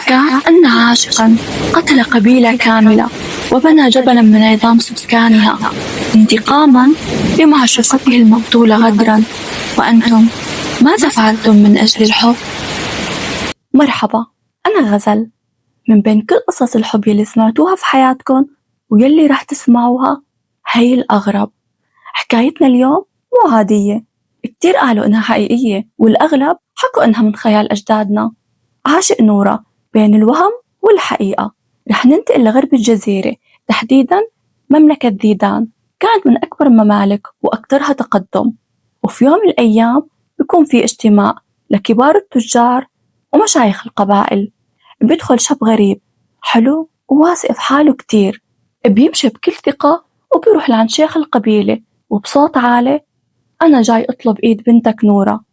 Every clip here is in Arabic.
يحكى أن عاشقا قتل قبيلة كاملة وبنى جبلا من عظام سكانها انتقاما لمعشوقته المقتولة غدرا. وأنتم ماذا فعلتم من أجل الحب؟ مرحبا، أنا غزل. من بين كل قصص الحب يلي سمعتوها في حياتكم ويلي رح تسمعوها، هي الأغرب. حكايتنا اليوم مو عادية، كتير قالوا إنها حقيقية والأغلب حكوا إنها من خيال أجدادنا. عاشق نورة بين الوهم والحقيقة. رح ننتقل لغرب الجزيرة، تحديداً مملكة ذيدان. كانت من أكبر الممالك وأكثرها تقدم، وفي يوم من الأيام بيكون في اجتماع لكبار التجار ومشايخ القبائل. بيدخل شاب غريب حلو وواثق في حاله كتير، بيمشي بكل ثقة وبيروح لعند شيخ القبيلة وبصوت عالي: أنا جاي أطلب إيد بنتك نورة.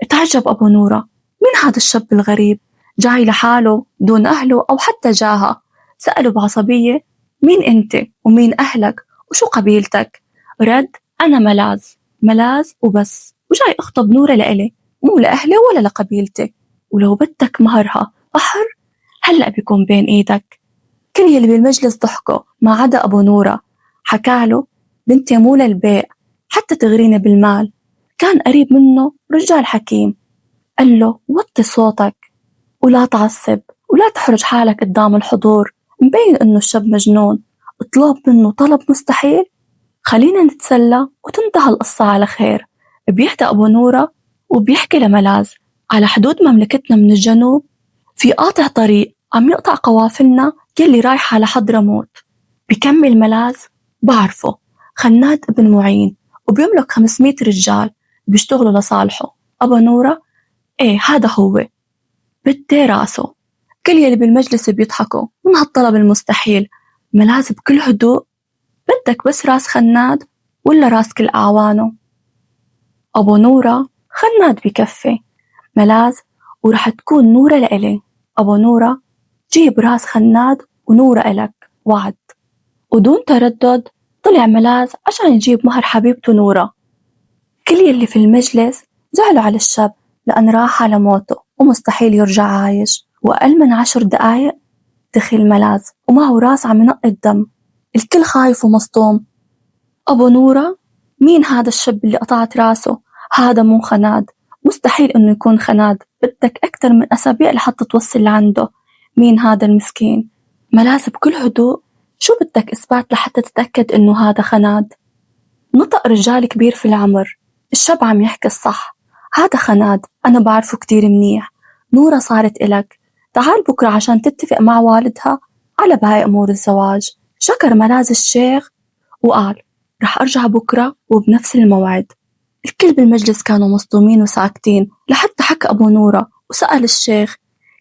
اتعجب أبو نورة، مين هذا الشاب الغريب جاي لحاله دون أهله أو حتى جاهه؟ سأله بعصبية: مين أنت ومين أهلك وشو قبيلتك؟ رد: أنا ملاذ وبس، وجاي أخطب نورة لإلي، مو لأهلي ولا لقبيلتي، ولو بدك مهرها بحر هلأ بيكون بين إيدك. كل يلي بالمجلس ضحكوا ما عدا أبو نورة. حكاله: بنتي مو للبيع، حتى تغريني بالمال. كان قريب منه رجال حكيم، قال له: وطي صوتك ولا تعصب ولا تحرج حالك قدام الحضور، مبين إنه الشاب مجنون. اطلب منه طلب مستحيل، خلينا نتسلى وتنتهى القصة على خير. بيهدأ أبو نورة وبيحكي لملاذ: على حدود مملكتنا من الجنوب في قاطع طريق عم يقطع قوافلنا يلي رايحة لحضرموت. بيكمل ملاذ: بعرفه، خناد ابن معين وبيملك 500 رجال بيشتغلوا لصالحه. أبو نورة: ايه هذا هو، بدي راسه. كل يلي بالمجلس بيضحكوا من هالطلب المستحيل. ملاذ بكل هدوء: بدك بس راس خناد ولا راس كل أعوانه؟ أبو نورة: خناد بكفي. ملاذ: ورح تكون نورة لإلي. أبو نورة: جيب راس خناد ونورة إلك، وعد. ودون تردد طلع ملاذ عشان يجيب مهر حبيبته نورة. كل يلي في المجلس زعلوا على الشاب لأن راح على موته ومستحيل يرجع عايش. وأقل من 10 دقايق دخل ملاذ ومعه راس عم ينقي الدم. الكل خايف ومصدوم. أبو نورة: مين هذا الشاب اللي قطعت راسه؟ هذا مو خناد، مستحيل إنه يكون خناد، بدك أكتر من أسابيع لحتى توصل لعنده. مين هذا المسكين؟ ملاذ بكل هدوء: شو بدك إثبات لحتى تتأكد إنه هذا خناد؟ نطق رجال كبير في العمر: الشاب عم يحكي الصح، هذا خناد، أنا بعرفه كتير منيح. نورة صارت إلك، تعال بكرة عشان تتفق مع والدها على باقي أمور الزواج. شكر ملاذ الشيخ وقال: رح أرجع بكرة وبنفس الموعد. الكل بالمجلس كانوا مصدومين وساكتين لحتى حكى أبو نورة وسأل الشيخ: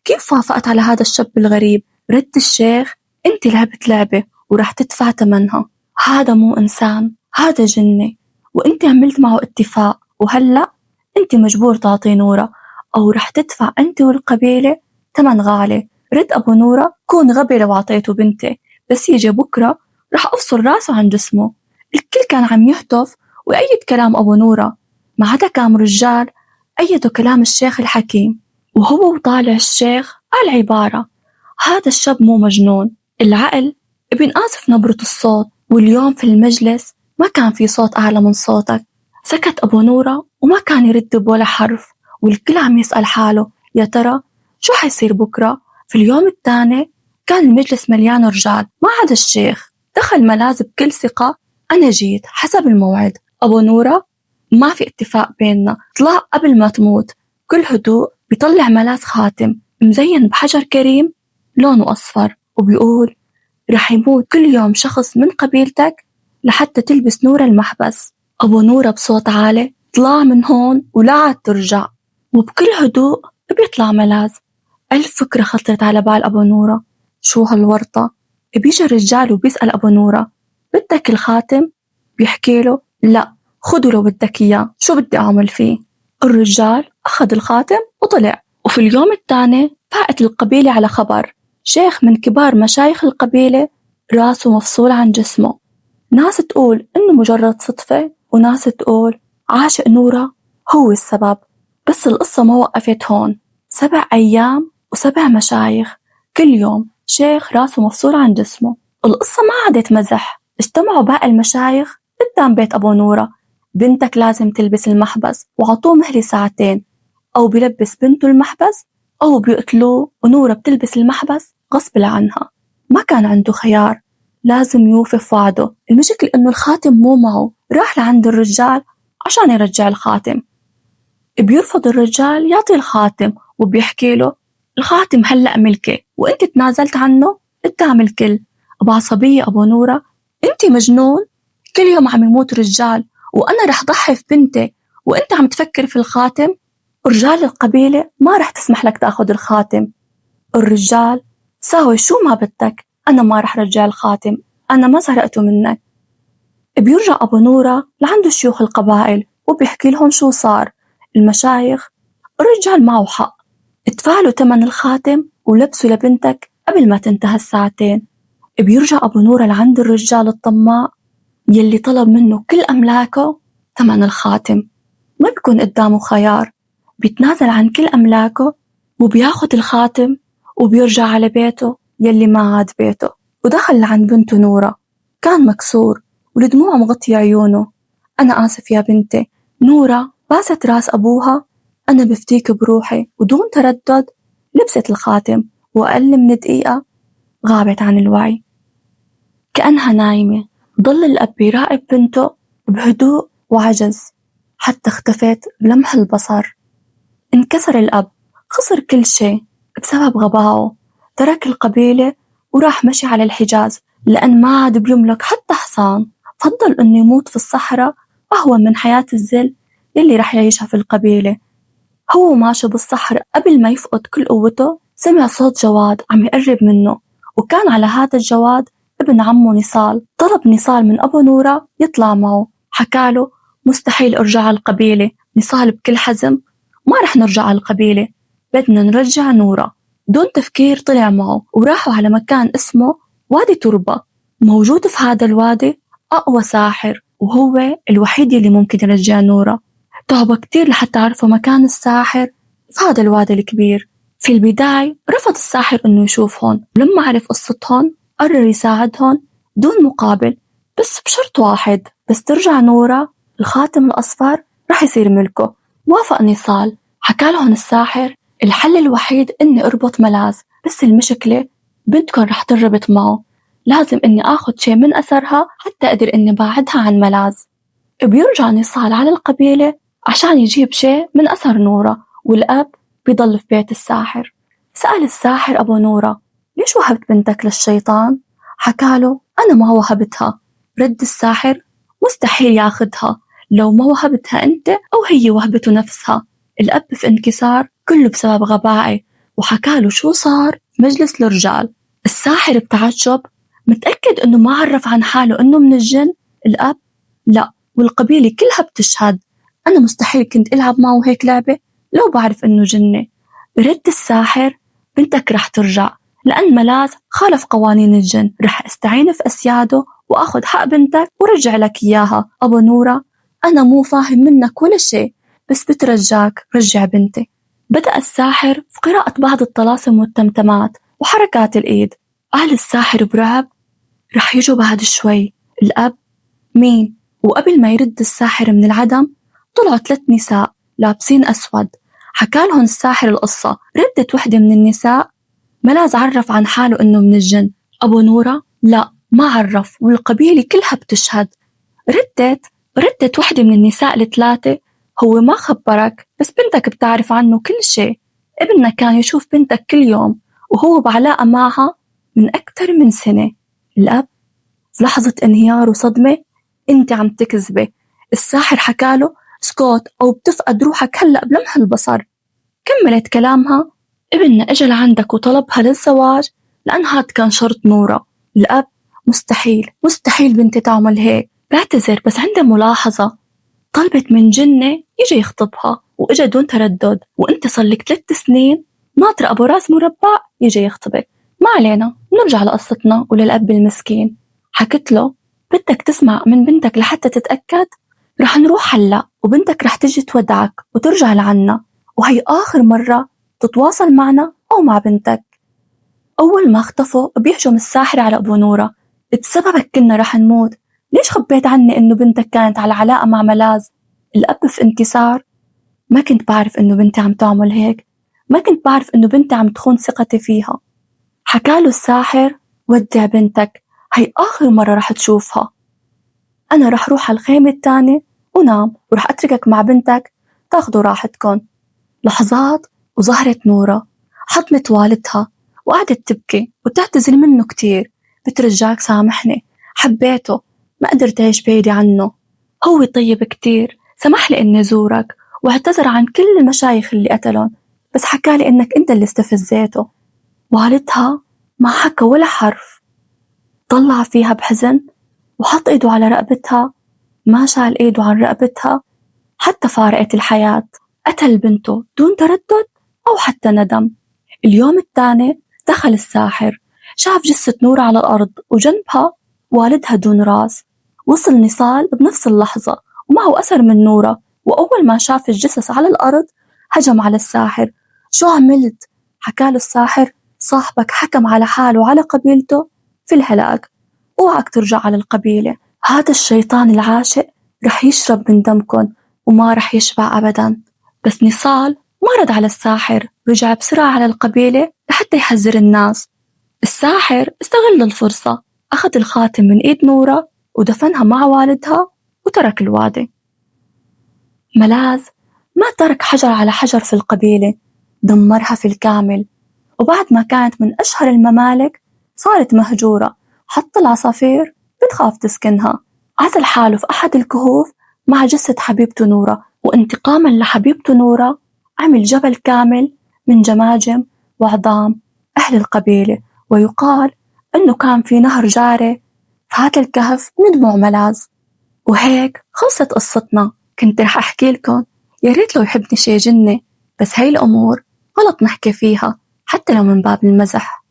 كيف وافقت على هذا الشاب الغريب؟ رد الشيخ: أنت لعبت لعبة ورح تدفع ثمنها، هذا مو إنسان، هذا جنة، وأنت عملت معه اتفاق وهلأ أنت مجبور تعطي نورة أو رح تدفع أنت والقبيلة ثمن غالي. رد أبو نورة: كون غبي لو عطيته بنتي، بس يجي بكرة رح أفصل راسه عن جسمه. الكل كان عم يهتف وأيد كلام أبو نورة، ما عدا كام رجال أيدوا كلام الشيخ الحكيم. وهو وطالع الشيخ قال عبارة: هذا الشاب مو مجنون، العقل بينقذف نبرة الصوت، واليوم في المجلس ما كان في صوت أعلى من صوتك. سكت أبو نورة وما كان يرد بولا حرف، والكل عم يسأل حاله: يا ترى شو حيصير بكرة؟ في اليوم الثاني كان المجلس مليان رجال ما عدا الشيخ. دخل ملاذ بكل ثقة: أنا جيت حسب الموعد. أبو نورة: ما في اتفاق بيننا، طلع قبل ما تموت. كل هدوء بيطلع ملاذ خاتم مزين بحجر كريم لونه أصفر وبيقول: رح يموت كل يوم شخص من قبيلتك لحتى تلبس نور المحبس. أبو نورة بصوت عالي: طلع من هون ولا عاد ترجع. وبكل هدوء بيطلع ملاذ. ألف فكرة خطرت على بال أبو نورة: شو هالورطة؟ بيجي الرجال وبيسأل أبو نورة: بدك الخاتم؟ بيحكي له: لا، خده لو بدك إياه، شو بدي أعمل فيه؟ الرجال أخذ الخاتم وطلع. وفي اليوم الثاني فاقت القبيلة على خبر: شيخ من كبار مشايخ القبيلة راسه مفصول عن جسمه. ناس تقول إنه مجرد صدفة، وناس تقول عاشق نورة هو السبب. بس القصة ما وقفت هون، 7 أيام و7 مشايخ كل يوم شيخ راسه مفصول عن جسمه. القصة ما عادت مزح، اجتمعوا باقي المشايخ قدام بيت أبو نورة. بنتك لازم تلبس المحبس، وعطوه مهلة 2 ساعة، أو بيلبس بنته المحبس أو بيقتلوه. ونورة بتلبس المحبس غصب عنها، ما كان عنده خيار، لازم يوفي وعده. المشكلة إنه الخاتم مو معه، راح لعند الرجال عشان يرجع الخاتم. بيرفض الرجال يعطي الخاتم، وبيحكي له الخاتم هلأ ملكي وانت تنازلت عنه قدام الكل. بعصبية أبو نورة: انت مجنون؟ كل يوم عم يموت رجال وأنا رح ضحي في بنتي وانت عم تفكر في الخاتم؟ رجال القبيلة ما رح تسمح لك تاخد الخاتم. الرجال: ساوي شو ما بدك، أنا ما رح رجع الخاتم، أنا ما سرقته منك. بيرجع أبو نورة لعنده شيوخ القبائل وبيحكي لهم شو صار. المشايخ: الرجال معه حق، ادفعلوا تمن الخاتم ولبسوا لبنتك قبل ما تنتهي 2 ساعة. بيرجع أبو نورة لعند الرجال الطماع يلي طلب منه كل أملاكه تمن الخاتم. ما بيكون قدامه خيار، بيتنازل عن كل أملاكه وبياخد الخاتم وبيرجع على بيته يلي ما عاد بيته. ودخل لعند بنته نورة، كان مكسور والدموع مغطية عيونه. أنا آسف يا بنتي. نورة باست راس أبوها: أنا بفتيك بروحي. ودون تردد لبست الخاتم، وأقل من دقيقة غابت عن الوعي كأنها نايمة. ضل الأب يراقب بنته بهدوء وعجز حتى اختفت بلمح البصر. انكسر الأب، خسر كل شيء بسبب غبائه. ترك القبيلة وراح مشي على الحجاز، لأن ما عاد بيملك حتى حصان. فضل إنه يموت في الصحراء أهون من حياة الذل يلي رح يعيشها في القبيلة. هو ماشي بالصحراء قبل ما يفقد كل قوته، سمع صوت جواد عم يقرب منه، وكان على هذا الجواد ابن عمه نصال. طلب نصال من أبو نورة يطلع معه، حكاله مستحيل أرجع على القبيلة. نصال بكل حزم: ما رح نرجع على القبيلة، بدنا نرجع نورة. دون تفكير طلع معه وراحوا على مكان اسمه وادي تربة. موجود في هذا الوادي أقوى ساحر، وهو الوحيد اللي ممكن يرجع نورة. تعبوا كتير لحتى عرفوا مكان الساحر في هذا الوادي الكبير. في البداية رفض الساحر إنه يشوفهم، ولما عرف قصتهم قرر يساعدهم دون مقابل، بس بشرط واحد: بس ترجع نورة الخاتم الأصفر رح يصير ملكه. وافق نصال. حكى لهم الساحر: الحل الوحيد إني أربط ملاذ، بس المشكلة بنتكم رح تربط معه، لازم إني آخد شيء من أثرها حتى أقدر إني باعدها عن ملاذ. بيرجع نصال على القبيلة عشان يجيب شيء من أثر نورة، والأب بيضل في بيت الساحر. سأل الساحر أبو نورة: ليش وهبت بنتك للشيطان؟ حكاله: أنا ما وهبتها. رد الساحر: مستحيل ياخدها، لو ما وهبتها أنت أو هي وهبته نفسها. الأب في انكسار كله بسبب غبائي، وحكاله شو صار في مجلس الرجال. الساحر بتعجب، متأكد إنه ما عرف عن حاله إنه من الجن؟ الأب: لا، والقبيلة كلها بتشهد. أنا مستحيل كنت ألعب معه هيك لعبة لو بعرف إنه جنة. برد الساحر: بنتك رح ترجع، لأن ملاذ خالف قوانين الجن. رح استعين في أسياده وأخذ حق بنتك ورجع لك إياها. أبو نورة: أنا مو فاهم منك ولا شيء، بس بترجاك رجع بنتي. بدأ الساحر في قراءة بعض الطلاسم والتمتمات وحركات الإيد. قال الساحر برعب: رح يجوا بعد شوي. الأب: مين؟ وقبل ما يرد الساحر من العدم طلعوا 3 نساء لابسين أسود. حكالهم الساحر القصة. ردت وحدة من النساء: ملاذ عرف عن حاله إنه من الجن. أبو نورة: لا، ما عرف، والقبيلة كلها بتشهد. ردت وحدة من النساء ال3: هو ما خبرك، بس بنتك بتعرف عنه كل شيء. ابننا كان يشوف بنتك كل يوم وهو بعلاقة معها من أكثر من سنة. الأب في لحظة انهيار وصدمة: انت عم تكذبي. الساحر حكاله: اسكت أو بتفقد روحك هلأ بلمح البصر. كملت كلامها: ابننا اجى لعندك وطلبها للزواج لأن هاد كان شرط نورة. الأب: مستحيل بنتي تعمل هيك. بعتذر، بس عندي ملاحظة. طلبت من جنة يجي يخطبها وإجا دون تردد، وانت صار لك 3 سنين ناطرة أبو راس مربع يجي يخطبك. ما علينا، نرجع لقصتنا وللأب المسكين. حكت له: بدك تسمع من بنتك لحتى تتأكد؟ رح نروح هلأ وبنتك رح تجي تودعك وترجع لعنا، وهي آخر مرة تتواصل معنا أو مع بنتك. أول ما اختفوا بيهجم الساحر على أبو نورة. بسببك كنا رح نموت، ليش خبيت عني إنه بنتك كانت على علاقة مع ملاذ؟ الأب في انكسار. ما كنت بعرف إنه بنتي عم تعمل هيك، ما كنت بعرف إنه بنتي عم تخون ثقتي فيها. حكاله الساحر ودع بنتك، هي آخر مرة رح تشوفها. أنا رح روح على الخيمة التانية ونام، ورح أتركك مع بنتك تاخدوا راحتكن. لحظات وظهرت نورة، حضنت والدها وقعدت تبكي وتعتذر منه كتير. بترجاك سامحني، حبيته، ما قدرت أعيش بعيدي عنه. هو طيب كتير، سمح لي إني زورك، واعتذر عن كل المشايخ اللي قتلهم، بس حكالي إنك أنت اللي استفزيته. والدها ما حكى ولا حرف، طلع فيها بحزن وحط إيده على رقبتها. ما شال إيده عن رقبتها حتى فارقت الحياة. قتل بنته دون تردد أو حتى ندم. اليوم الثاني دخل الساحر، شاف جثة نورة على الأرض وجنبها والدها دون راس. وصل نصال بنفس اللحظة ومعه أثر من نورة، وأول ما شاف الجثث على الأرض هجم على الساحر. شو عملت؟ حكاله الساحر صاحبك حكم على حاله وعلى قبيلته في الهلاك، اوعك ترجع على القبيلة. هذا الشيطان العاشق رح يشرب من دمكن وما رح يشبع أبدا. بس نصال ما رد على الساحر، رجع بسرعة على القبيلة لحتى يحذر الناس. الساحر استغل الفرصة، أخذ الخاتم من إيد نورة ودفنها مع والدها وترك الوادي. ملاذ ما ترك حجر على حجر في القبيلة، دمرها في الكامل. وبعد ما كانت من أشهر الممالك صارت مهجورة، حتى العصافير بتخاف تسكنها. عزل حاله في أحد الكهوف مع جثة حبيبته نورة، وانتقاما لحبيبته نورة عمل جبل كامل من جماجم وعظام أهل القبيلة. ويقال أنه كان في نهر جاري في هذا الكهف من دموع ملاذ. وهيك خلصت قصتنا. كنت رح أحكي لكم يا ريت لو يحبني شي جنة، بس هاي الأمور غلط نحكي فيها حتى لو من باب المزح.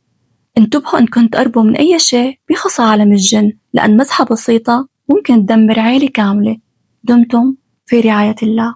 انتبهوا إنكم تقربوا من أي شيء بيخص عالم الجن، لأن مزحة بسيطة ممكن تدمر عيلة كاملة. دمتم في رعاية الله.